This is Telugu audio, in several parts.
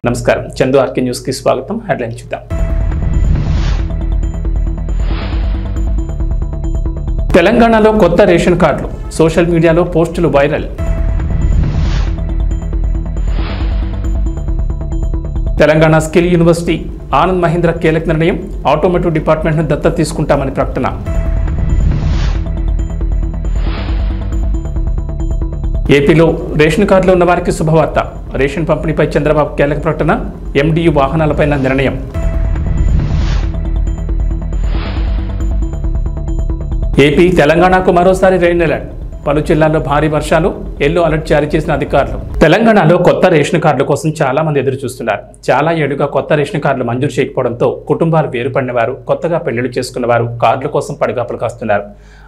నమస్కారం, చందు ఆర్కే న్యూస్ కి స్వాగతం. హెడ్లైన్ చూద్దాం. తెలంగాణలో కొత్త రేషన్ కార్డులు, సోషల్ మీడియాలో పోస్టులు viral. Telangana skill university Anand Mahindra కీలక నిర్ణయం, ఆటోమోటివ్ డిపార్ట్మెంట్ను దత్తత తీసుకుంటామని ప్రకటన. ఏపీలో రేషన్ కార్డులో ఉన్న వారికి శుభవార్త, రేషన్ పంపిణీపై చంద్రబాబు కీలక ప్రకటన, ఎండియు వాహనాలపై నిర్ణయం. ఏపీ తెలంగాణకు మరోసారి రెయిన్ అలర్ట్, పలు జిల్లాల్లో భారీ వర్షాలు, ఎల్లో అలర్ట్ జారీ చేసిన అధికారులు. తెలంగాణలో కొత్త రేషన్ కార్డుల కోసం చాలా మంది ఎదురు చూస్తున్నారు. చాలా ఏడుగా కొత్త రేషన్ కార్డులు మంజూరు చేయకపోవడంతో కుటుంబాలు వేరుపడిన వారు, కొత్తగా పెళ్లిళ్లు చేసుకున్న వారు కార్డుల కోసం పడిగాపులు కాస్తున్నారు.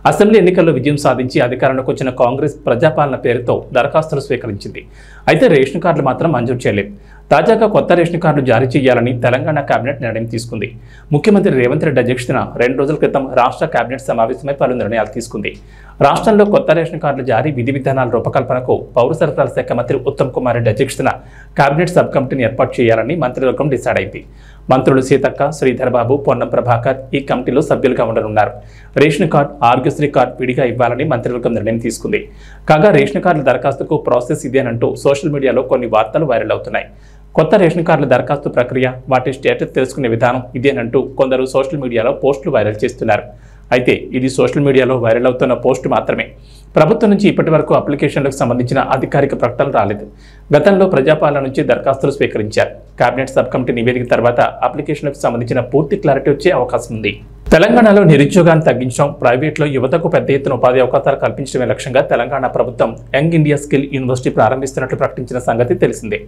అసెంబ్లీ ఎన్నికల్లో విజయం సాధించి అధికారంలోకి వచ్చిన కాంగ్రెస్ ప్రజాపాలన పేరుతో దరఖాస్తులు స్వీకరించింది. అయితే రేషన్ కార్డులు మాత్రం మంజూరు చేయలేదు. తాజాగా కొత్త రేషన్ కార్డులు జారీ చేయాలని తెలంగాణ కేబినెట్ నిర్ణయం తీసుకుంది. ముఖ్యమంత్రి రేవంత్ రెడ్డి అధ్యక్షతన 2 రోజుల క్రితం రాష్ట్ర కేబినెట్ సమావేశమై పలు నిర్ణయాలు తీసుకుంది. రాష్ట్రంలో కొత్త రేషన్ కార్డుల జారీ విధి విధానాల రూపకల్పనకు పౌర సరఫరాల శాఖ మంత్రి ఉత్తమ్ కుమార్ రెడ్డి అధ్యక్షతన కేబినెట్ సబ్ కమిటీని ఏర్పాటు చేయాలని మంత్రివర్గం డిసైడ్ అయింది. మంత్రులు సీతక్క, శ్రీధర్ బాబు, పొన్నం ప్రభాకర్ ఈ కమిటీలో సభ్యులుగా ఉండనున్నారు. రేషన్ కార్డు, ఆరోగ్యశ్రీ కార్డు విడిగా ఇవ్వాలని మంత్రివర్గం నిర్ణయం తీసుకుంది. కాగా రేషన్ కార్డుల దరఖాస్తుకు ప్రాసెస్ ఇదేనంటూ సోషల్ మీడియాలో కొన్ని వార్తలు వైరల్ అవుతున్నాయి. కొత్త రేషన్ కార్డుల దరఖాస్తు ప్రక్రియ, వాటి స్టేటస్ తెలుసుకునే విధానం ఇదేనంటూ కొందరు సోషల్ మీడియాలో పోస్టులు వైరల్ చేస్తున్నారు. అయితే ఇది సోషల్ మీడియాలో వైరల్ అవుతున్న పోస్టు మాత్రమే. ప్రభుత్వం నుంచి ఇప్పటి వరకు అప్లికేషన్లకు సంబంధించిన అధికారిక ప్రకటనలు రాలేదు. గతంలో ప్రజాపాలన నుంచి దరఖాస్తులు స్వీకరించారు. కేబినెట్ సబ్ కమిటీ నివేదిక తర్వాత అప్లికేషన్లకు సంబంధించిన పూర్తి క్లారిటీ వచ్చే అవకాశం ఉంది. తెలంగాణలో నిరుద్యోగాన్ని తగ్గించడం, ప్రైవేట్లో యువతకు పెద్ద ఎత్తున ఉపాధి అవకాశాలు కల్పించడమే లక్ష్యంగా తెలంగాణ ప్రభుత్వం యంగ్ ఇండియా స్కిల్ యూనివర్సిటీ ప్రారంభిస్తున్నట్లు ప్రకటించిన సంగతి తెలిసిందే.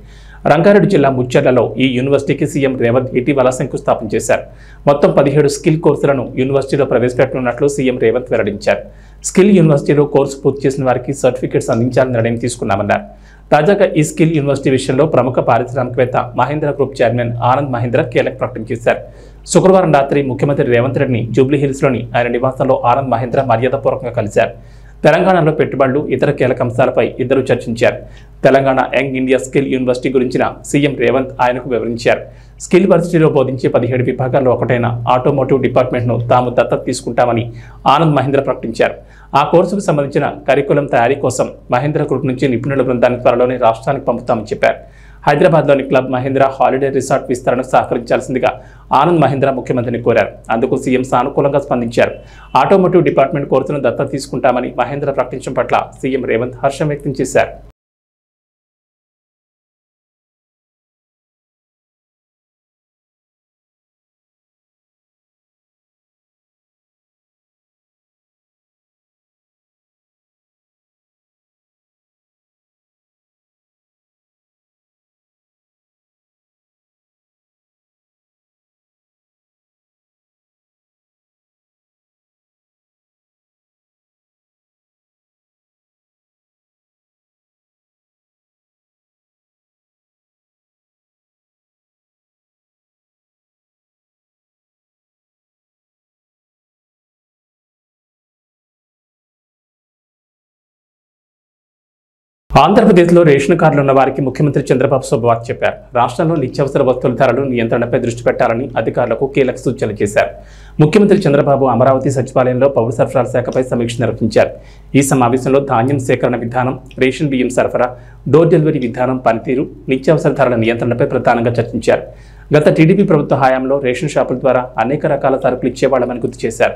రంగారెడ్డి జిల్లా ముచ్చెర్లలో ఈ యూనివర్సిటీకి సీఎం రేవంత్ ఇటీవల శంకుస్థాపన చేశారు. మొత్తం 17 స్కిల్ కోర్సులను యూనివర్సిటీలో ప్రవేశపెట్టనున్నట్లు సీఎం రేవంత్ వెల్లడించారు. స్కిల్ యూనివర్సిటీలో కోర్సు పూర్తి చేసిన వారికి సర్టిఫికేట్స్ అందించాలని నిర్ణయం తీసుకున్నామన్నారు. తాజాగా ఈ స్కిల్ యూనివర్సిటీ విషయంలో ప్రముఖ పారిశ్రామికవేత్త మహీంద్ర గ్రూప్ చైర్మన్ ఆనంద్ మహీంద్ర కీలక ప్రకటన చేశారు. శుక్రవారం రాత్రి ముఖ్యమంత్రి రేవంత్ రెడ్డిని జూబ్లీహిల్స్లోని ఆయన నివాసంలో ఆనంద్ మహీంద్ర మర్యాదపూర్వకంగా కలిశారు. తెలంగాణలో పెట్టుబడులు, ఇతర కీలక అంశాలపై ఇద్దరు చర్చించారు. Telangana young India skill university గురించిన సీఎం రేవంత్ ఆయనకు వివరించారు. స్కిల్ వర్సిటీలో బోధించే 17 విభాగాల్లో ఒకటైన ఆటోమోటివ్ డిపార్ట్మెంట్ను తాము దత్తత తీసుకుంటామని ఆనంద్ మహీంద్ర ప్రకటించారు. ఆ కోర్సుకు సంబంధించిన కరికులం తయారీ కోసం మహీంద్ర గ్రూప్ నుంచి నిపుణుల బృందాన్ని త్వరలోనే రాష్ట్రానికి పంపుతామని చెప్పారు. హైదరాబాద్లోని క్లబ్ మహీంద్ర హాలిడే రిసార్ట్ విస్తరణకు సహకరించాల్సిందిగా ఆనంద్ మహీంద్ర ముఖ్యమంత్రిని కోరారు. అందుకు సీఎం సానుకూలంగా స్పందించారు. ఆటోమోటివ్ డిపార్ట్మెంట్ కోర్సును దత్తత తీసుకుంటామని మహీంద్ర ప్రకటించడం పట్ల సీఎం రేవంత్ హర్షం వ్యక్తం చేశారు. ఆంధ్రప్రదేశ్లో రేషన్ కార్డులు ఉన్న వారికి ముఖ్యమంత్రి చంద్రబాబు శుభవార్త చెప్పారు. రాష్ట్రంలో నిత్యావసర వస్తువుల ధరలు నియంత్రణపై దృష్టి పెట్టాలని అధికారులకు కీలక సూచనలు చేశారు. ముఖ్యమంత్రి చంద్రబాబు అమరావతి సచివాలయంలో పౌర సరఫరాల శాఖపై సమీక్ష నిర్వహించారు. ఈ సమావేశంలో ధాన్యం సేకరణ విధానం, రేషన్ బియ్యం సరఫరా, డోర్ డెలివరీ విధానం పనితీరు, నిత్యావసర ధరల నియంత్రణపై ప్రధానంగా చర్చించారు. గత టీడీపీ ప్రభుత్వ హయాంలో రేషన్ షాపుల ద్వారా అనేక రకాల సరుకులు ఇచ్చేవాళ్లమని గుర్తు చేశారు.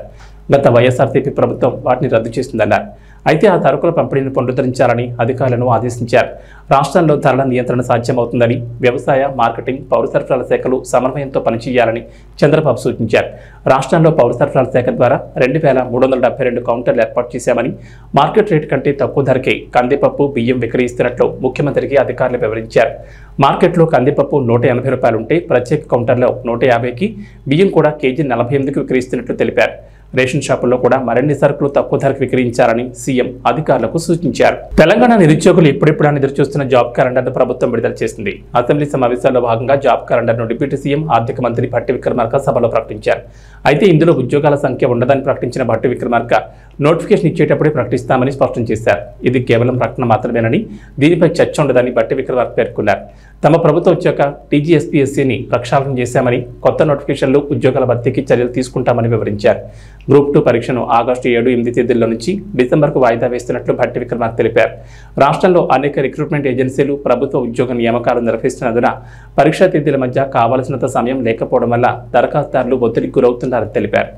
గత వైఎస్ఆర్సీపీ ప్రభుత్వం వాటిని రద్దు చేసిందన్నారు. అయితే ఆ సరుకుల పంపిణీని పునరుద్ధరించాలని అధికారులను ఆదేశించారు. రాష్ట్రంలో ధరల నియంత్రణ సాధ్యమవుతుందని, వ్యవసాయ, మార్కెటింగ్, పౌర సరఫరాల శాఖలు సమన్వయంతో పనిచేయాలని చంద్రబాబు సూచించారు. రాష్ట్రంలో పౌర సరఫరాల శాఖ ద్వారా 2372 కౌంటర్లు ఏర్పాటు చేశామని, మార్కెట్ రేటు కంటే తక్కువ ధరకే కందిపప్పు, బియ్యం విక్రయిస్తున్నట్లు ముఖ్యమంత్రికి అధికారులు వివరించారు. మార్కెట్లో కందిపప్పు 180 రూపాయలుంటే ప్రత్యేక కౌంటర్లో 150కి, బియ్యం కూడా కేజీ 48కి విక్రయిస్తున్నట్లు తెలిపారు. రేషన్ షాపుల్లో కూడా మరిన్ని సరుకులు తక్కువ ధరకు విక్రయించాలని సీఎం అధికారులకు సూచించారు. తెలంగాణ నిరుద్యోగులు ఎప్పుడెప్పుడని ఎదురుచూస్తున్న జాబ్ క్యాలెండర్ను ప్రభుత్వం విడుదల చేసింది. అసెంబ్లీ సమావేశాల్లో భాగంగా జాబ్ క్యాలెండర్ను డిప్యూటీ సీఎం ఆర్థిక మంత్రి భట్టి విక్రమార్క సభలో ప్రకటించారు. అయితే ఇందులో ఉద్యోగాల సంఖ్య ఉండదని ప్రకటించిన భట్టి విక్రమార్క నోటిఫికేషన్ ఇచ్చేటప్పుడే ప్రకటిస్తామని స్పష్టం చేశారు. ఇది కేవలం ప్రకటన మాత్రమేనని, దీనిపై చర్చ ఉండదని భట్టి విక్రమార్క పేర్కొన్నారు. తమ ప్రభుత్వం వచ్చాక టీజీఎస్పీఎస్సీని ప్రక్షాళన చేశామని, కొత్త నోటిఫికేషన్లు, ఉద్యోగాల భర్తీకి చర్యలు తీసుకుంటామని వివరించారు. గ్రూప్ 2 పరీక్షను ఆగస్టు 7, 8 తేదీల్లో నుంచి డిసెంబర్కు వాయిదా వేస్తున్నట్లు భట్టి విక్రమార్క తెలిపారు. రాష్ట్రంలో అనేక రిక్రూట్మెంట్ ఏజెన్సీలు ప్రభుత్వ ఉద్యోగ నియామకాలు నిర్వహిస్తున్నందున పరీక్షా తేదీల మధ్య కావాల్సినంత సమయం లేకపోవడం వల్ల దరఖాస్తుదారులు ఒత్తిడికి గురవుతున్నారని తెలిపారు.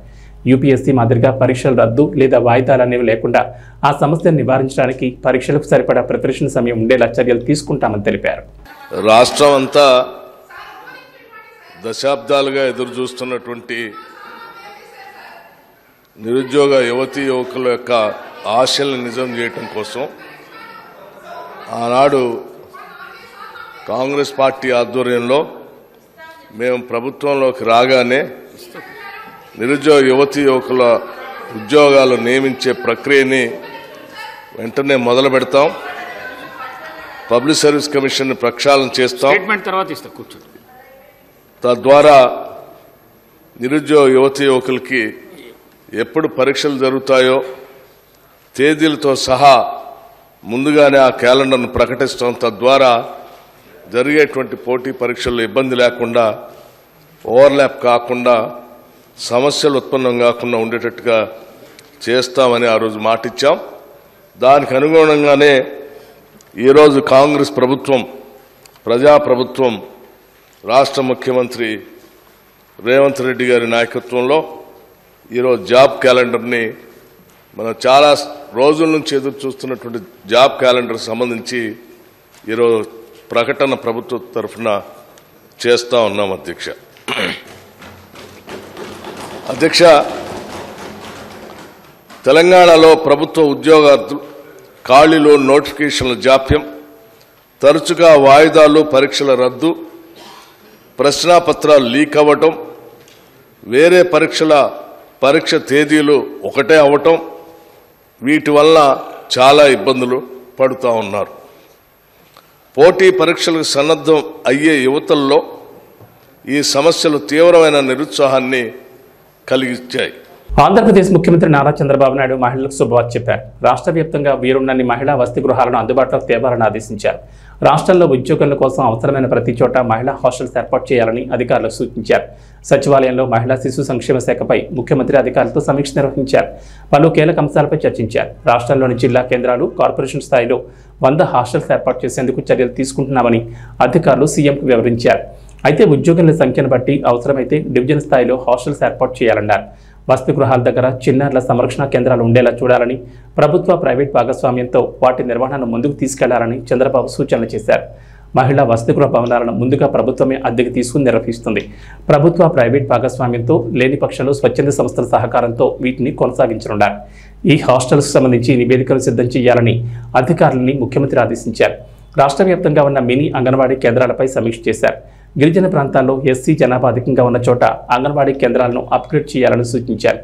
యూపీఎస్సీ మాదిరిగా పరీక్షలు రద్దు లేదా వాయిదాలు అనేవి లేకుండా ఆ సమస్యను నివారించడానికి పరీక్షలకు సరిపడా ప్రిపరేషన్ సమయం ఉండేలా చర్యలు తీసుకుంటామని తెలిపారు. రాష్ట్రం అంతా దశాబ్దాలుగా ఎదురు చూస్తున్నటువంటి నిరుద్యోగ యువతీ యువకుల యొక్క ఆశల్ని నిజం చేయటం కోసం ఆనాడు కాంగ్రెస్ పార్టీ ఆధ్వర్యంలో మేము ప్రభుత్వంలోకి రాగానే నిరుద్యోగ యువతీ యువకుల ఉద్యోగాలు నియమించే ప్రక్రియని వెంటనే మొదలు పెడతాం. పబ్లిక్ సర్వీస్ కమిషన్ ప్రక్షాళన చేస్తాం. తద్వారా నిరుద్యోగ యువతీ యువకులకి ఎప్పుడు పరీక్షలు జరుగుతాయో తేదీలతో సహా ముందుగానే ఆ క్యాలెండర్ను ప్రకటిస్తాం. తద్వారా జరిగేటువంటి పోటీ పరీక్షల్లో ఇబ్బంది లేకుండా, ఓవర్లాప్ కాకుండా, సమస్యలు ఉత్పన్నం కాకుండా ఉండేటట్టుగా చేస్తామని ఆ రోజు మాటిచ్చాం. దానికి అనుగుణంగానే ఈరోజు కాంగ్రెస్ ప్రభుత్వం, ప్రజాప్రభుత్వం, రాష్ట్ర ముఖ్యమంత్రి రేవంత్ రెడ్డి గారి నాయకత్వంలో ఈరోజు జాబ్ క్యాలెండర్ని మనం చాలా రోజుల నుంచి ఎదురు చూస్తున్నటువంటి జాబ్ క్యాలెండర్ సంబంధించి ఈరోజు ప్రకటన ప్రభుత్వ తరఫున చేస్తా ఉన్నాం. అధ్యక్ష, తెలంగాణలో ప్రభుత్వ ఉద్యోగార్థులు ఖాళీలో నోటిఫికేషన్ల జాప్యం, తరచుగా వాయిదాలు, పరీక్షల రద్దు, ప్రశ్నాపత్రాలు లీక్ అవ్వటం, వేరే పరీక్ష తేదీలు ఒకటే అవ్వటం, వీటి వల్ల చాలా ఇబ్బందులు పడుతూ ఉన్నారు. పోటీ పరీక్షలకు సన్నద్ధం అయ్యే యువతల్లో ఈ సమస్యలు తీవ్రమైన నిరుత్సాహాన్ని కలిగించాయి. ఆంధ్రప్రదేశ్ ముఖ్యమంత్రి నారా చంద్రబాబు నాయుడు మహిళలకు శుభవార్త చెప్పారు. రాష్ట్ర వ్యాప్తంగా వీరున్నన్ని మహిళా వసతి గృహాలను అందుబాటులోకి తేవాలని ఆదేశించారు. రాష్ట్రంలో ఉద్యోగుల కోసం అవసరమైన ప్రతి చోట మహిళా హాస్టల్స్ ఏర్పాటు చేయాలని అధికారులకు సూచించారు. సచివాలయంలో మహిళా శిశు సంక్షేమ శాఖపై ముఖ్యమంత్రి అధికారులతో సమీక్ష నిర్వహించారు. పలు కీలక అంశాలపై చర్చించారు. రాష్ట్రంలోని జిల్లా కేంద్రాలు, కార్పొరేషన్ స్థాయిలో 100 హాస్టల్స్ ఏర్పాటు చేసేందుకు చర్యలు తీసుకుంటున్నామని అధికారులు సీఎంకు వివరించారు. అయితే ఉద్యోగుల సంఖ్యను బట్టి అవసరమైతే డివిజన్ స్థాయిలో హాస్టల్స్ ఏర్పాటు చేయాలన్నారు. వసతి గృహాల దగ్గర చిన్నారుల సంరక్షణ కేంద్రాలు ఉండేలా చూడాలని, ప్రభుత్వ ప్రైవేట్ భాగస్వామ్యంతో వాటి నిర్వహణను ముందుకు తీసుకెళ్లాలని చంద్రబాబు సూచనలు చేశారు. మహిళా వసతి గృహ భవనాలను ముందుగా ప్రభుత్వమే అద్దెకు తీసుకుని నిర్వహిస్తుంది. ప్రభుత్వ ప్రైవేట్ భాగస్వామ్యంతో లేని పక్షంలో స్వచ్ఛంద సంస్థల సహకారంతో వీటిని కొనసాగించనున్నారు. ఈ హాస్టల్స్కు సంబంధించి నివేదికలు సిద్ధం చేయాలని అధికారులని ముఖ్యమంత్రి ఆదేశించారు. రాష్ట్ర వ్యాప్తంగా ఉన్న మినీ అంగన్వాడీ కేంద్రాలపై సమీక్ష చేశారు. గిరిజన ప్రాంతాల్లో ఎస్సీ జనాభా అధికంగా ఉన్న చోట అంగన్వాడీ కేంద్రాలను అప్గ్రేడ్ చేయాలని సూచించారు.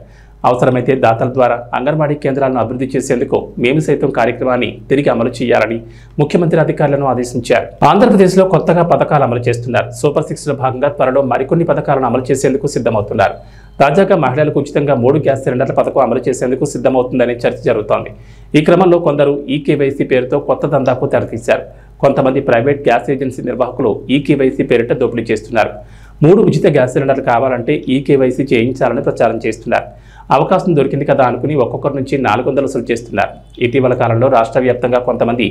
అవసరమైతే దాతల ద్వారా అంగన్వాడీ కేంద్రాలను అభివృద్ధి చేసేందుకు మేము సైతం కార్యక్రమాన్ని తిరిగి అమలు చేయాలని ముఖ్యమంత్రి అధికారులను ఆదేశించారు. ఆంధ్రప్రదేశ్లో కొత్తగా పథకాలు అమలు చేస్తున్నారు. సూపర్ 6లో భాగంగా త్వరలో మరికొన్ని పథకాలను అమలు చేసేందుకు సిద్ధమవుతున్నారు. తాజాగా మహిళలకు ఉచితంగా 3 గ్యాస్ సిలిండర్ల పథకం అమలు చేసేందుకు సిద్ధమవుతుందనే చర్చ జరుగుతోంది. ఈ క్రమంలో కొందరు ఈకేవైసీ పేరుతో కొత్త దందాకు తెరతీశారు. కొంతమంది ప్రైవేట్ గ్యాస్ ఏజెన్సీ నిర్వాహకులు ఈకేవైసీ పేరిట దోపిడీ చేస్తున్నారు. 3 ఉచిత గ్యాస్ సిలిండర్లు కావాలంటే ఈకేవైసీ చేయించాలని ప్రచారం చేస్తున్నారు. అవకాశం దొరికింది కదా అనుకుని ఒక్కొక్కరి నుంచి 400 వసూలు చేస్తున్నారు. ఇటీవల కాలంలో రాష్ట్ర వ్యాప్తంగా కొంతమంది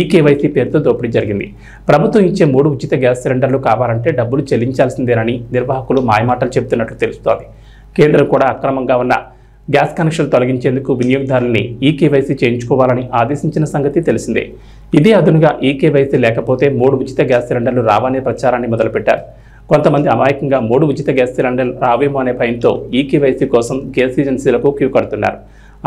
ఈకేవైసీ పేరుతో దోపిడీ జరిగింది. ప్రభుత్వం ఇచ్చే 3 ఉచిత గ్యాస్ సిలిండర్లు కావాలంటే డబ్బులు చెల్లించాల్సిందేనని నిర్వాహకులు మాయమాటలు చెబుతున్నట్లు తెలుస్తోంది. కేంద్రం కూడా అక్రమంగా ఉన్న గ్యాస్ కనెక్షన్లు తొలగించేందుకు వినియోగదారుల్ని ఈకేవైసీ చేయించుకోవాలని ఆదేశించిన సంగతి తెలిసిందే. ఇదే అదునుగా ఈకేవైసీ లేకపోతే 3 ఉచిత గ్యాస్ సిలిండర్లు రావనే ప్రచారాన్ని మొదలుపెట్టారు. కొంతమంది అమాయకంగా 3 ఉచిత గ్యాస్ సిలిండర్లు రావేమో అనే భయంతో ఈకేవైసీ కోసం గ్యాస్ ఏజెన్సీలకు క్యూ కడుతున్నారు.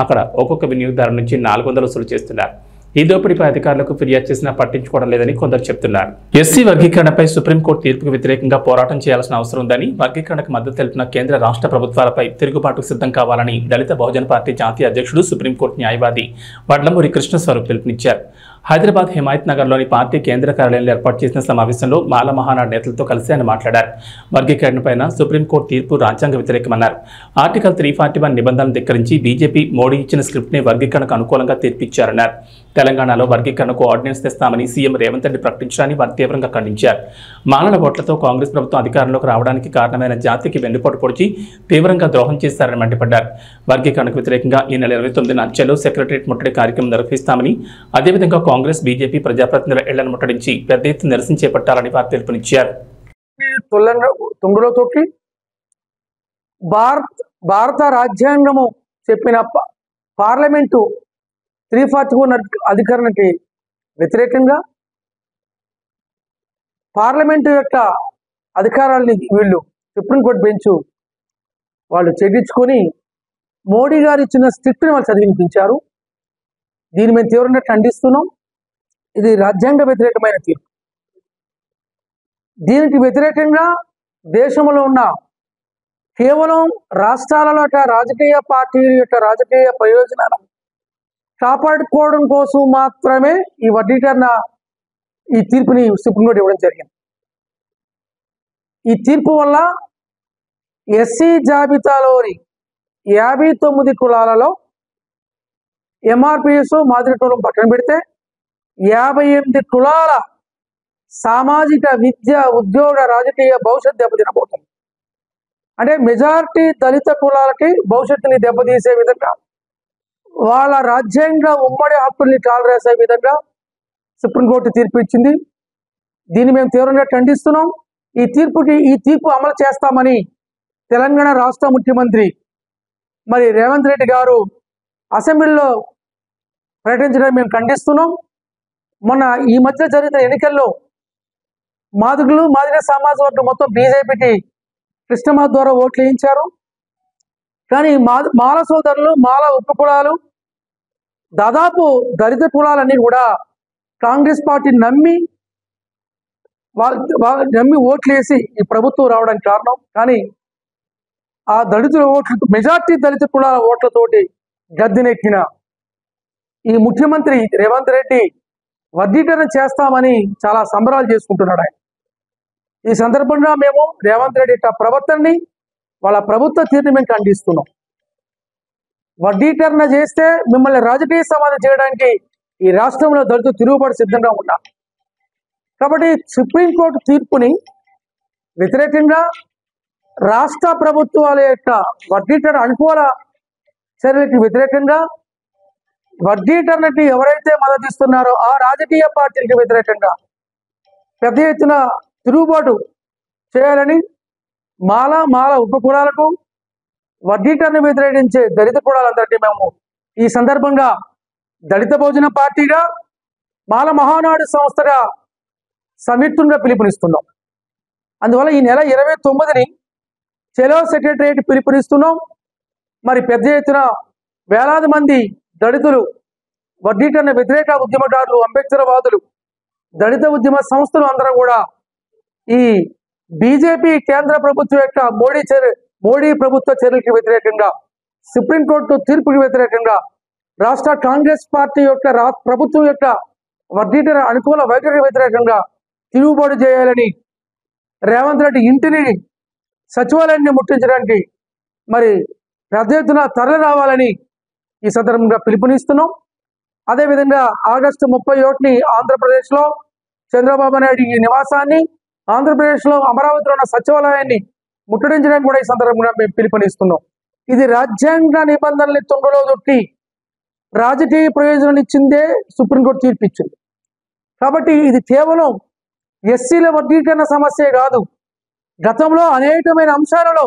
అక్కడ ఒక్కొక్క వినియోగదారు నుంచి 400 వసూలు చేస్తున్నారు. ఈ దోపిడీపై అధికారులకు ఫిర్యాదు చేసినా పట్టించుకోవడం లేదని కొందరు చెబుతున్నారు. ఎస్సీ వర్గీకరణపై సుప్రీంకోర్టు తీర్పుకు వ్యతిరేకంగా పోరాటం చేయాల్సిన అవసరం ఉందని, వర్గీకరణకు మద్దతు తెలిపిన కేంద్ర రాష్ట్ర ప్రభుత్వాలపై తిరుగుబాటుకు సిద్ధం కావాలని దళిత బహుజన పార్టీ జాతీయ అధ్యక్షుడు, సుప్రీంకోర్టు న్యాయవాది వడ్లమూరి కృష్ణస్వరూప్ పిలుపునిచ్చారు. హైదరాబాద్ హిమాయత్ నగర్లోని పార్టీ కేంద్ర కార్యాలయంలో ఏర్పాటు చేసిన సమావేశంలో మాల మహానాడు నేతలతో కలిసి ఆయన మాట్లాడారు. వర్గీకరణపైన సుప్రీంకోర్టు తీర్పు రాజ్యాంగ వ్యతిరేకమన్నారు. ఆర్టికల్ 341 నిబంధనలు ధిక్కరించి బీజేపీ మోడీ ఇచ్చిన స్క్రిప్ట్ని వర్గీకరణకు అనుకూలంగా తీర్పిచ్చారన్నారు. తెలంగాణలో వర్గీకరణకు ఆర్డినెన్స్ తెస్తామని సీఎం రేవంత్ రెడ్డి ప్రకటించడాన్ని వారు తీవ్రంగా ఖండించారు. మాలల ఓట్లతో కాంగ్రెస్ ప్రభుత్వం అధికారంలోకి రావడానికి కారణమైన జాతికి వెన్నుపోటు పొడిచి తీవ్రంగా ద్రోహం చేశారని మండిపడ్డారు. వర్గీకరణకు వ్యతిరేకంగా ఈ నెల 29న చెలో సెక్రటరియట్ ముట్టడి కార్యక్రమం నిర్వహిస్తామని, అదేవిధంగా కాంగ్రెస్ బీజేపీ ప్రజాప్రతినిధుల ఇళ్లను ముట్టడించి పెద్ద ఎత్తున నిరసన చేపట్టాలని వారు పిలుపునిచ్చారు. భారత రాజ్యాంగము చెప్పిన పార్లమెంటు 341 అధికరణకి వ్యతిరేకంగా పార్లమెంటు యొక్క అధికారాలని వీళ్ళు సుప్రీంకోర్టు బెంచ్ వాళ్ళు చెల్లించుకొని మోడీ గారు ఇచ్చిన స్క్రిప్ట్ని వాళ్ళు చదివించారు. దీన్ని మేము తీవ్రంగా ఖండిస్తున్నాం. ఇది రాజ్యాంగ వ్యతిరేకమైన తీర్పు. దీనికి వ్యతిరేకంగా దేశంలో ఉన్న కేవలం రాష్ట్రాలలో రాజకీయ పార్టీల యొక్క రాజకీయ ప్రయోజనాలను కాపాడుకోవడం కోసం మాత్రమే ఈ వర్గీకరణ ఈ తీర్పుని సుప్రీంకోర్టు ఇవ్వడం జరిగింది. ఈ తీర్పు వల్ల ఎస్సీ జాబితాలోని 59 కులాలలో ఎంఆర్పిఎస్ మాదిరి కులం పక్కన పెడితే 58 కులాల సామాజిక విద్య ఉద్యోగ రాజకీయ భవిష్యత్తు దెబ్బతినబోతుంది. అంటే మెజారిటీ దళిత కులాలకి భవిష్యత్తుని దెబ్బతీసే విధంగా, వాళ్ళ రాజ్యాంగ ఉమ్మడి హక్కుల్ని కాలరేసే విధంగా సుప్రీంకోర్టు తీర్పు ఇచ్చింది. దీన్ని మేము తీవ్రంగా ఖండిస్తున్నాం. ఈ తీర్పు అమలు చేస్తామని తెలంగాణ రాష్ట్ర ముఖ్యమంత్రి మరి రేవంత్ రెడ్డి గారు అసెంబ్లీలో ప్రకటించడం మేము ఖండిస్తున్నాం. మొన్న ఈ మధ్య జరిగిన ఎన్నికల్లో మాదిగ సమాజ వర్గం మొత్తం బీజేపీకి కృష్ణమాధ ద్వారా ఓట్లు వేయించారు. కానీ మాల సోదరులు, మాల ఉపకులాలు, దాదాపు దళిత కులాలన్నీ కూడా కాంగ్రెస్ పార్టీ నమ్మి ఓట్లు వేసి ఈ ప్రభుత్వం రావడానికి కారణం. కానీ ఆ దళితుల ఓట్లు, మెజార్టీ దళిత కులాల ఓట్లతోటి గద్దెనెక్కిన ఈ ముఖ్యమంత్రి రేవంత్ రెడ్డి వర్గీకరణ చేస్తామని చాలా సంబరాలు చేసుకుంటున్నాడు. ఆయన ఈ సందర్భంగా మేము రేవంత్ రెడ్డి ప్రవర్తనని, వాళ్ళ ప్రభుత్వ తీరుని మేము ఖండిస్తున్నాం. వర్గీకరణ చేస్తే మిమ్మల్ని రాజకీయ సమాధి చేయడానికి ఈ రాష్ట్రంలో దళితులు తిరుగుబాటు సిద్ధంగా ఉన్నారు. కాబట్టి సుప్రీంకోర్టు తీర్పుని వ్యతిరేకంగా రాష్ట్ర ప్రభుత్వాల యొక్క వర్గీకరణ అనుకూల చర్యలకు వ్యతిరేకంగా, వర్గీకరణకి ఎవరైతే మద్దతు ఇస్తున్నారో ఆ రాజకీయ పార్టీలకు వ్యతిరేకంగా పెద్ద ఎత్తున తిరుగుబాటు చేయాలని, మాల ఉపకులాలకు వర్గీకరణ వ్యతిరేకించే దళిత కులాలందరికీ మేము ఈ సందర్భంగా దళిత భోజన పార్టీగా, మాల మహానాడు సంస్థగా సంయుక్తంగా పిలుపునిస్తున్నాం. అందువల్ల ఈ నెల 29ని చెలో సెక్రటరియట్ పిలుపునిస్తున్నాం. మరి పెద్ద ఎత్తున వేలాది మంది దళితులు, వర్గీకరణ వ్యతిరేక ఉద్యమకారులు, అంబేద్కరవాదులు, దళిత ఉద్యమ సంస్థలు అందరూ కూడా ఈ బీజేపీ కేంద్ర ప్రభుత్వం యొక్క మోడీ ప్రభుత్వ చర్యలకు వ్యతిరేకంగా, సుప్రీంకోర్టు తీర్పుకి వ్యతిరేకంగా, రాష్ట్ర కాంగ్రెస్ పార్టీ యొక్క ప్రభుత్వం యొక్క వర్గీకరణ అనుకూల వైఖరికి వ్యతిరేకంగా తిరుగుబాటు చేయాలని, రేవంత్ రెడ్డి ఇంటిని సచివాలయాన్ని ముట్టించడానికి మరి పెద్ద ఎత్తున తరలి రావాలని ఈ సందర్భంగా పిలుపునిస్తున్నాం. అదేవిధంగా ఆగస్టు 31ని ఆంధ్రప్రదేశ్లో చంద్రబాబు నాయుడు ఈ నివాసాన్ని, ఆంధ్రప్రదేశ్లో అమరావతిలో ఉన్న సచివాలయాన్ని ముట్టడించడానికి కూడా ఈ సందర్భంగా మేము పిలుపునిస్తున్నాం. ఇది రాజ్యాంగ నిబంధనల్ని తొంగలో దొక్కి రాజకీయ ప్రయోజనాలు ఇచ్చిందే సుప్రీంకోర్టు తీర్పు ఇచ్చింది. కాబట్టి ఇది కేవలం ఎస్సీల వర్గీకరణ సమస్యే కాదు. గతంలో అనేకమైన అంశాలలో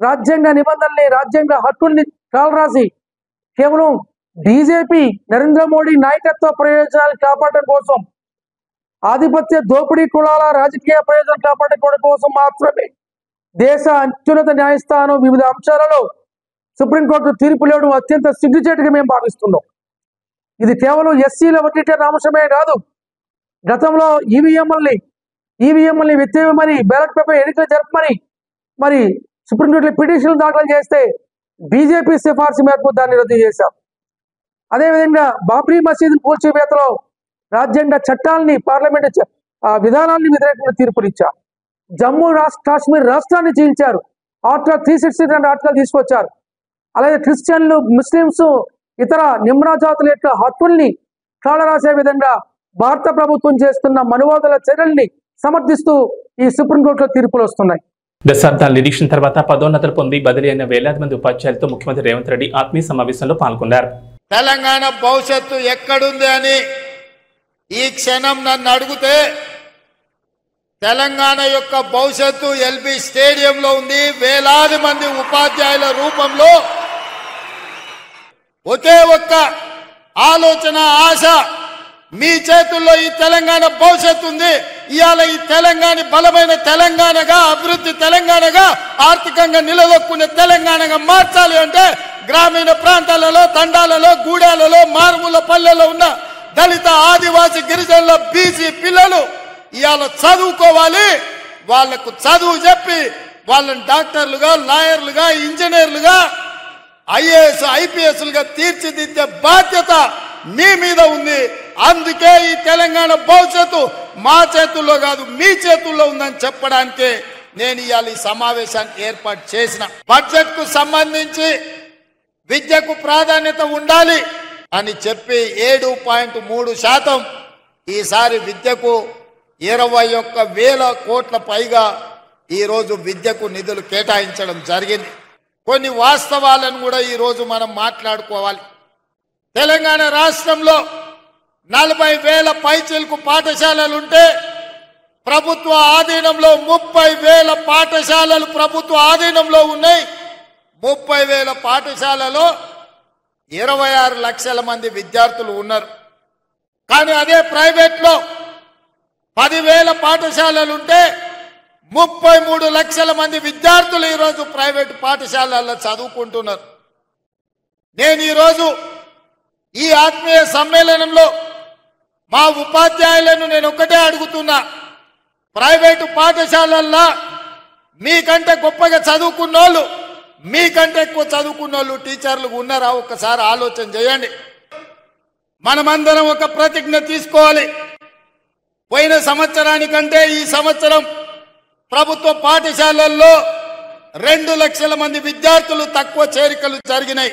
రాజ్యాంగ నిబంధనల్ని, రాజ్యాంగ హక్కుల్ని కాలరాసి కేవలం బీజేపీ నరేంద్ర మోడీ నాయకత్వ ప్రయోజనాలు కాపాడడం కోసం, ఆధిపత్య దోపిడీ కులాల రాజకీయ ప్రయోజనాలు కాపాడుకోవడం కోసం మాత్రమే దేశ అత్యున్నత న్యాయస్థానం వివిధ అంశాలలో సుప్రీంకోర్టు తీర్పు ఇవ్వడం అత్యంత సిగ్గుచేటుగా మేము భావిస్తున్నాం. ఇది కేవలం ఎస్సీల వర్గీకరణ అంశమే కాదు. గతంలో ఈవీఎంఎల్ని వెత్తేయమని, బ్యాలెట్ పేపర్ ఎన్నికలు జరపమని మరి సుప్రీంకోర్టులో పిటిషన్లు దాఖలు చేస్తే బీజేపీ సిఫార్సు మేరకు దాన్ని రద్దు చేశాం. అదేవిధంగా బాబ్రీ మసీదు కూల్చివేతలో రాజ్యాంగ చట్టాలని పార్లమెంట్ విధానాన్ని వ్యతిరేకంగా తీర్పునిచ్చారు. జమ్మూ కాశ్మీర్ రాష్ట్రాన్ని చీల్చారు. ఆర్టికల్ 362 ఆర్టికల్ తీసుకొచ్చారు. అలాగే క్రిస్టియన్లు, ముస్లింస్, ఇతర నిమ్న జాతుల యొక్క హక్కుల్ని కాలరాసే విధంగా భారత ప్రభుత్వం చేస్తున్న మనువాదుల చర్యల్ని సమర్థిస్తూ ఈ సుప్రీంకోర్టులో తీర్పులు వస్తున్నాయి. దశాబ్దాల నిరీక్షణ తర్వాత పదోన్నతులు పొంది బదిలీ అయిన వేలాది మంది ఉపాధ్యాయులతో ముఖ్యమంత్రి రేవంత్ రెడ్డి ఆత్మీయ సమావేశంలో పాల్గొన్నారు. తెలంగాణ భవిష్యత్తు ఎక్కడుంది అని ఈ క్షణం నన్ను అడిగితే తెలంగాణ యొక్క భవిష్యత్తు ఎల్బీ స్టేడియంలో ఉంది. వేలాది మంది ఉపాధ్యాయుల రూపంలో ఒకే ఒక్క ఆలోచన, ఆశ, మీ చేతుల్లో ఈ తెలంగాణ భవిష్యత్తు ఉంది. ఇవాళ ఈ తెలంగాణ బలమైన తెలంగాణగా, అభివృద్ధి తెలంగాణగా, ఆర్థికంగా నిలదొక్కునే తెలంగాణగా మార్చాలి అంటే గ్రామీణ ప్రాంతాలలో, తండాలలో, గూడాలలో, మారుమూల పల్లెల్లో ఉన్న దళిత, ఆదివాసి, గిరిజనుల, బీసీ పిల్లలు ఇవాళ చదువుకోవాలి. వాళ్లకు చదువు చెప్పి వాళ్ళని డాక్టర్లుగా, లాయర్లుగా, ఇంజనీర్లుగా, ఐఏఎస్, ఐపీఎస్లుగా తీర్చిదిద్దే బాధ్యత మీ మీద ఉంది. అందుకే ఈ తెలంగాణ భవిష్యత్తు మా చేతుల్లో కాదు, మీ చేతుల్లో ఉందని చెప్పడానికి నేను ఇవాళ ఈ సమావేశాన్ని ఏర్పాటు చేసిన. బడ్జెట్ కు సంబంధించి విద్యకు ప్రాధాన్యత ఉండాలి అని చెప్పి 7.3% ఈసారి విద్యకు 21,000 కోట్ల పైగా ఈరోజు విద్యకు నిధులు కేటాయించడం జరిగింది. కొన్ని వాస్తవాలను కూడా ఈరోజు మనం మాట్లాడుకోవాలి. తెలంగాణ రాష్ట్రంలో 40,000 పైచిలకు పాఠశాలలుంటే ప్రభుత్వ ఆధీనంలో 30,000 పాఠశాలలు ప్రభుత్వ ఆధీనంలో ఉన్నాయి. 30,000 పాఠశాలలో 26 లక్షల మంది విద్యార్థులు ఉన్నారు. కానీ అదే ప్రైవేట్లో 10,000 పాఠశాలలుంటే 33 లక్షల మంది విద్యార్థులు ఈరోజు ప్రైవేటు పాఠశాలల్లో చదువుకుంటున్నారు. నేను ఈరోజు ఈ ఆత్మీయ సమ్మేళనంలో మా ఉపాధ్యాయులను నేను ఒక్కటే అడుగుతున్నా, ప్రైవేటు పాఠశాలల్లో మీకంటే గొప్పగా చదువుకున్నోళ్ళు, మీకంటే ఎక్కువ చదువుకున్నోళ్ళు టీచర్లు ఉన్నారా? ఒక్కసారి ఆలోచన చేయండి. మనమందరం ఒక ప్రతిజ్ఞ తీసుకోవాలి. పోయిన సంవత్సరానికంటే ఈ సంవత్సరం ప్రభుత్వ పాఠశాలల్లో 2 లక్షల మంది విద్యార్థులు తక్కువ చేరికలు జరిగినాయి.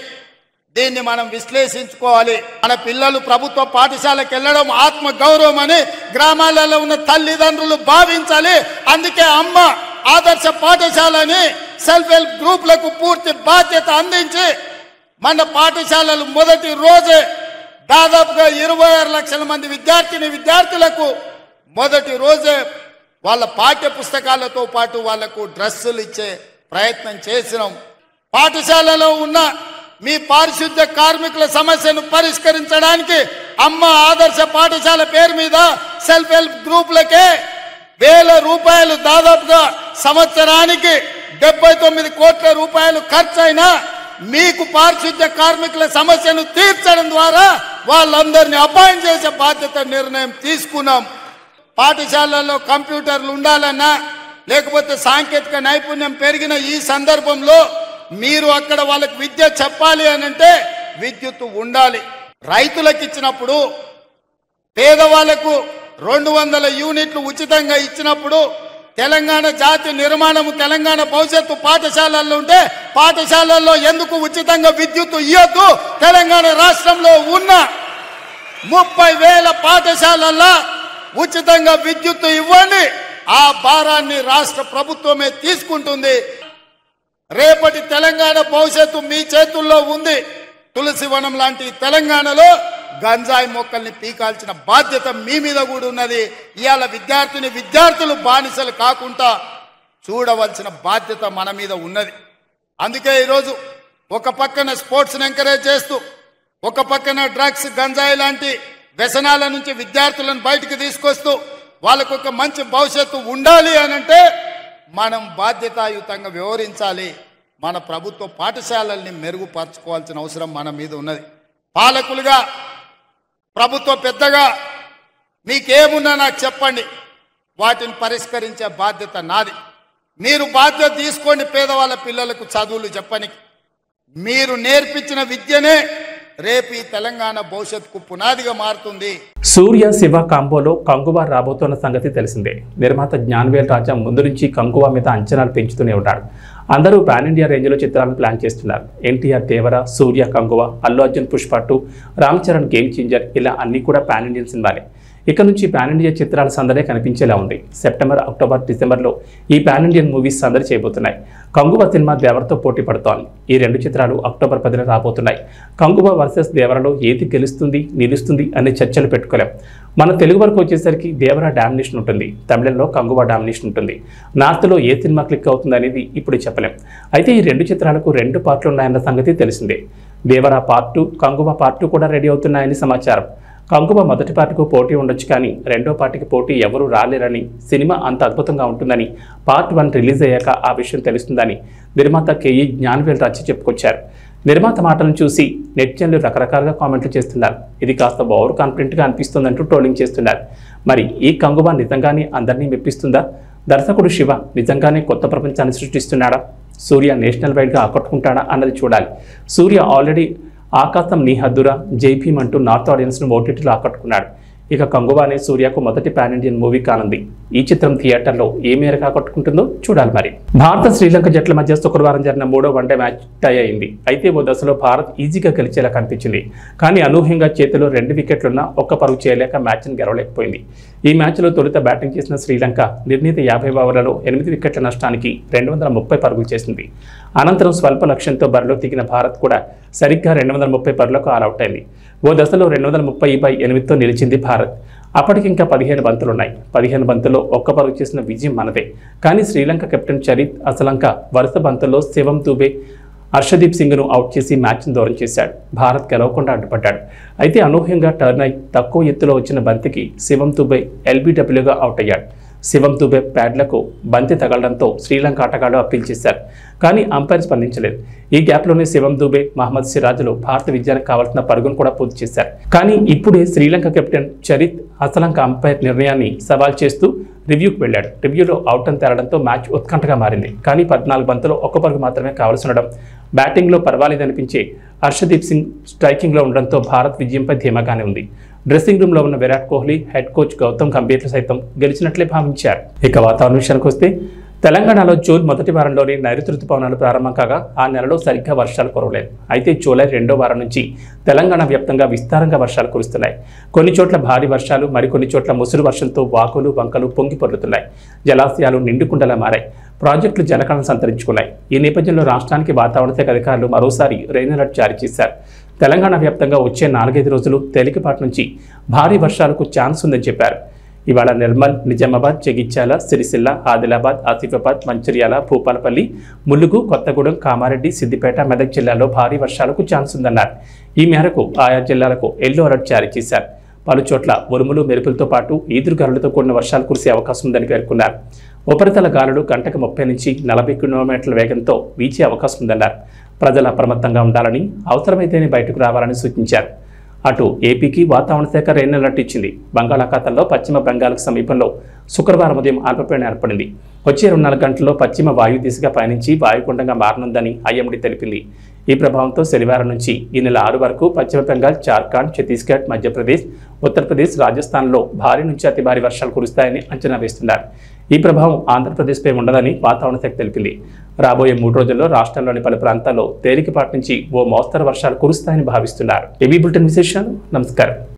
దీన్ని మనం విశ్లేషించుకోవాలి. మన పిల్లలు ప్రభుత్వ పాఠశాలకు వెళ్ళడం ఆత్మ గౌరవం అని గ్రామాలలో ఉన్న తల్లిదండ్రులు భావించాలి. అందుకే అమ్మ ఆదర్శ పాఠశాలని సెల్ఫ్ హెల్ప్ గ్రూపులకు పూర్తి బాధ్యత అందించి మన పాఠశాలలు మొదటి రోజే దాదాపుగా 26 లక్షల మంది విద్యార్థులకు మొదటి రోజే వాళ్ళ పాఠ్య పుస్తకాలతో పాటు వాళ్లకు డ్రెస్సులు ఇచ్చే ప్రయత్నం చేసినాం. పాఠశాలలో ఉన్న మీ పారిశుద్ధ్య కార్మికుల సమస్యను పరిష్కరించడానికి అమ్మ ఆదర్శ పాఠశాల పేరు మీద సెల్ఫ్ హెల్ప్ గ్రూపులకే 1,000 రూపాయలు, దాదాపుగా సంవత్సరానికి 79 కోట్ల రూపాయలు ఖర్చైనా మీకు పారిశుద్ధ్య కార్మికుల సమస్యను తీర్చడం ద్వారా వాళ్ళందరినీ అపాయింట్ చేసే బాధ్యత నిర్ణయం తీసుకున్నాం. పాఠశాలల్లో కంప్యూటర్లు ఉండాలన్నా, లేకపోతే సాంకేతిక నైపుణ్యం పెరిగిన ఈ సందర్భంలో మీరు అక్కడ వాళ్ళకి విద్య చెప్పాలి అని అంటే విద్యుత్ ఉండాలి. రైతులకు ఇచ్చినప్పుడు, పేదవాళ్లకు 200 యూనిట్లు ఉచితంగా ఇచ్చినప్పుడు తెలంగాణ జాతి నిర్మాణము, తెలంగాణ భవిష్యత్తు పాఠశాలల్లో ఉంటే పాఠశాలల్లో ఎందుకు ఉచితంగా విద్యుత్ ఇవ్వద్దు? తెలంగాణ రాష్ట్రంలో ఉన్న 30,000 పాఠశాలల్లో ఉచితంగా విద్యుత్ ఇవ్వండి. ఆ భారాన్ని రాష్ట్ర ప్రభుత్వమే తీసుకుంటుంది. రేపటి తెలంగాణ భవిష్యత్తు మీ చేతుల్లో ఉంది. తులసివనం లాంటి తెలంగాణలో గంజాయి మొక్కల్ని పీకాల్సిన బాధ్యత మీ మీద కూడా ఉన్నది. ఇవాళ విద్యార్థులు బానిసలు కాకుండా చూడవలసిన బాధ్యత మన మీద ఉన్నది. అందుకే ఈరోజు ఒక పక్కన స్పోర్ట్స్ని ఎంకరేజ్ చేస్తూ, ఒక పక్కన డ్రగ్స్, గంజాయి లాంటి వ్యసనాల నుంచి విద్యార్థులను బయటికి తీసుకొస్తూ వాళ్ళకు ఒక మంచి భవిష్యత్తు ఉండాలి అనంటే మనం బాధ్యతాయుతంగా వ్యవహరించాలి. మన ప్రభుత్వ పాఠశాలల్ని మెరుగుపరచుకోవాల్సిన అవసరం మన మీద ఉన్నది. పాలకులుగా, ప్రభుత్వ పెద్దగా మీకేమున్నా నాకు చెప్పండి, వాటిని పరిష్కరించే బాధ్యత నాది. మీరు బాధ్యత తీసుకోండి. పేదవాళ్ళ పిల్లలకు చదువులు చెప్పని మీరు నేర్పించిన విద్యనే రేపు ఈ తెలంగాణ భవిష్యత్తుకు పునాదిగా మారుతుంది. సూర్య శివ కాంబోలో కంగువా రాబోతున్న సంగతి తెలిసిందే. నిర్మాత జ్ఞానవేల్ రాజా ముందు నుంచి కంగువా మీద అంచనాలు పెంచుతూనే ఉంటాడు. అందరూ పాన్ ఇండియా రేంజ్లో చిత్రాలను ప్లాన్ చేస్తున్నారు. ఎన్టీఆర్ దేవర, సూర్య కంగువా, అల్లు అర్జున్ పుష్ప 2, రామ్ చరణ్ గేమ్ చేంజర్, ఇలా అన్ని కూడా పాన్ ఇండియన్ సినిమాలే. ఇక నుంచి పాన్ ఇండియా చిత్రాల సందడే కనిపించేలా ఉంది. సెప్టెంబర్, అక్టోబర్, డిసెంబర్లో ఈ పాన్ ఇండియన్ మూవీస్ సందడి చేయబోతున్నాయి. కంగువా సినిమా దేవరతో పోటీ పడుతోంది. ఈ 2 చిత్రాలు అక్టోబర్ 10న రాబోతున్నాయి. కంగువా వర్సెస్ దేవరలో ఏది గెలుస్తుంది, నిలుస్తుంది అనే చర్చలు పెట్టుకోలేం. మన తెలుగు వరకు వచ్చేసరికి దేవర డామినేషన్ ఉంటుంది, తమిళంలో కంగువా డామినేషన్ ఉంటుంది. నార్త్లో ఏ సినిమా క్లిక్ అవుతుంది అనేది ఇప్పుడు చెప్పలేం. అయితే ఈ 2 చిత్రాలకు 2 పార్ట్లు ఉన్నాయన్న సంగతి తెలిసిందే. దేవర పార్ట్ 2, కంగువా పార్ట్ 2 కూడా రెడీ అవుతున్నాయని సమాచారం. కంగువా మొదటి పార్ట్కు పోటీ ఉండొచ్చు, కానీ రెండో పార్టీకి పోటీ ఎవరూ రాలేరని, సినిమా అంత అద్భుతంగా ఉంటుందని, పార్ట్ 1 రిలీజ్ అయ్యాక ఆ విషయం తెలుస్తుందని నిర్మాత కేఈ జ్ఞానవేల్ రాజా చెప్పుకొచ్చారు. నిర్మాత మాటలను చూసి నెటిజన్లు రకరకాలుగా కామెంట్లు చేస్తున్నారు. ఇది కాస్త ఓవర్ కాన్ఫిడెంట్గా అనిపిస్తుందంటూ ట్రోలింగ్ చేస్తున్నారు. మరి ఈ కంగువా నిజంగానే అందరినీ మెప్పిస్తుందా? దర్శకుడు శివ నిజంగానే కొత్త ప్రపంచాన్ని సృష్టిస్తున్నాడా? సూర్య నేషనల్ వైడ్గా ఆకట్టుకుంటాడా అన్నది చూడాలి. సూర్య ఆల్రెడీ ఆకాశం నీ హద్దురా, జై భీమ్ అంటూ నార్త్ ఆడియన్స్ను ఓటీటీలో ఆకట్టుకున్నాడు. ఇక కంగువానే సూర్యకు మొదటి పాన్ ఇండియన్ మూవీ కానుంది. ఈ చిత్రం థియేటర్లో ఏ మేరకు ఆకట్టుకుంటుందో చూడాలి. మరి భారత శ్రీలంక జట్ల మధ్య శుక్రవారం జరిగిన 3వ వన్డే మ్యాచ్ టై అయింది. అయితే ఓ దశలో భారత్ ఈజీగా గెలిచేలా కనిపించింది. కానీ అనూహ్యంగా చేతిలో 2 వికెట్లున్నా ఒక్క పరుగు చేయలేక మ్యాచ్ను గెలవలేకపోయింది. ఈ మ్యాచ్లో తొలుత బ్యాటింగ్ చేసిన శ్రీలంక నిర్ణీత 50 ఓవర్లలో 8 వికెట్ల నష్టానికి 230 పరుగులు చేసింది. అనంతరం స్వల్ప లక్ష్యంతో బరిలో దిగిన భారత్ కూడా సరిగ్గా 230 పరుగులకు ఆల్అవుట్ అయింది. ఓ దశలో 230/8తో నిలిచింది భారత్. అప్పటికింకా 15 బంతులున్నాయి. 15 బంతుల్లో ఒక్క పరుగు చేసిన విజయం మనదే. కానీ శ్రీలంక కెప్టెన్ చరిత్ అసలంక వరుస బంతుల్లో శివం దుబే, హర్షదీప్ సింగ్ను అవుట్ చేసి మ్యాచ్ను దూరం చేశాడు. భారత్ గెలవకుండా అడ్డుపడ్డాడు. అయితే అనూహ్యంగా టర్న్ అయి తక్కువ ఎత్తులో వచ్చిన బంతికి శివం దుబే ఎల్బీడబ్ల్యూగా అవుట్ అయ్యాడు. శివం దుబే ప్యాడ్లకు బంతి తగలడంతో శ్రీలంక ఆటగాళ్లు అప్పీల్ చేశారు. కానీ అంపైర్ స్పందించలేదు. ఈ గ్యాప్లోనే శివం దుబే, మహమ్మద్ సిరాజ్లు భారత విజయానికి కావాల్సిన పరుగును కూడా పూర్తి చేశారు. కానీ ఇప్పుడే శ్రీలంక కెప్టెన్ చరిత్ అసలంక అంపైర్ నిర్ణయాన్ని సవాల్ చేస్తూ రివ్యూకి వెళ్ళాడు. రివ్యూలో అవుట్ అని తేలడంతో మ్యాచ్ ఉత్కంఠగా మారింది. కానీ 14 బంతుల్లో ఒక్క పరుగు మాత్రమే కావాల్సి ఉండడం, బ్యాటింగ్లో పర్వాలేదనిపించే హర్షదీప్ సింగ్ స్ట్రైకింగ్లో ఉండడంతో భారత్ విజయంపై ధీమాగానే ఉంది. డ్రెస్సింగ్ రూమ్లో ఉన్న విరాట్ కోహ్లీ, హెడ్ కోచ్ గౌతమ్ గంభీర్లు సైతం గెలిచినట్లే భావించారు. ఇక వాతావరణ విషయానికి వస్తే తెలంగాణలో జూన్ మొదటి వారంలోనే నైరుతి రుతుపవనాలు ప్రారంభం కాగా ఆ నెలలో సరిగ్గా వర్షాలు కురవలేదు. అయితే జూలై 2వ వారం నుంచి తెలంగాణ వ్యాప్తంగా విస్తారంగా వర్షాలు కురుస్తున్నాయి. కొన్ని చోట్ల భారీ వర్షాలు, మరికొన్ని చోట్ల ముసురు వర్షంతో వాగులు, వంకలు పొంగి పొర్లుతున్నాయి. జలాశయాలు నిండుకుండలా మారాయి. ప్రాజెక్టులు జలకళను సంతరించుకున్నాయి. ఈ నేపథ్యంలో రాష్ట్రానికి వాతావరణ శాఖ అధికారులు మరోసారి రెయిన్ అలర్ట్ జారీ చేశారు. తెలంగాణ వ్యాప్తంగా వచ్చే 4-5 రోజులు తేలికపాటి నుంచి భారీ వర్షాలకు ఛాన్స్ ఉందని చెప్పారు. ఇవాళ నిర్మల్, నిజామాబాద్, జగిత్యాల, సిరిసిల్ల, ఆదిలాబాద్, ఆసిఫాబాద్, మంచిర్యాల, భూపాలపల్లి, ములుగు, కొత్తగూడెం, కామారెడ్డి, సిద్దిపేట, మెదక్ జిల్లాల్లో భారీ వర్షాలకు ఛాన్స్ ఉందన్నారు. ఈ మేరకు ఆయా జిల్లాలకు ఎల్లో అలర్ట్ జారీ చేశారు. పలు చోట్ల ఉరుములు, మెరుపులతో పాటు ఈదురుగాలులతో కూడిన వర్షాలు కురిసే అవకాశం ఉందని పేర్కొన్నారు. ఉపరితల గాలులు గంటకు 30 నుంచి 40 కిలోమీటర్ల వేగంతో వీచే అవకాశం ఉందన్నారు. ప్రజలు అప్రమత్తంగా ఉండాలని, అవసరమైతేనే బయటకు రావాలని సూచించారు. అటు ఏపీకి వాతావరణ శాఖ రెయిన్ అలర్ట్ ఇచ్చింది. బంగాళాఖాతంలో పశ్చిమ బెంగాల్కు సమీపంలో శుక్రవారం ఉదయం అల్పపీడనం ఏర్పడింది. వచ్చే 24 గంటల్లో పశ్చిమ వాయు దిశగా పయనించి వాయుగుండంగా మారనుందని ఐఎండీ తెలిపింది. ఈ ప్రభావంతో శనివారం నుంచి ఈ నెల 6 వరకు పశ్చిమ బెంగాల్, జార్ఖండ్, ఛత్తీస్గఢ్, మధ్యప్రదేశ్, ఉత్తరప్రదేశ్, రాజస్థాన్లో భారీ నుంచి అతి భారీ వర్షాలు కురుస్తాయని అంచనా వేస్తున్నారు. ఈ ప్రభావం ఆంధ్రప్రదేశ్పై ఉండదని వాతావరణ శాఖ తెలిపింది. రాబోయే 3 రోజుల్లో రాష్ట్రంలోని పలు ప్రాంతాల్లో తేలికపాటి నుంచి ఓ మోస్తరు వర్షాలు కురుస్తాయని భావిస్తున్నారు. ఏబీ బులెటిన్ విశేషాలు. నమస్కారం.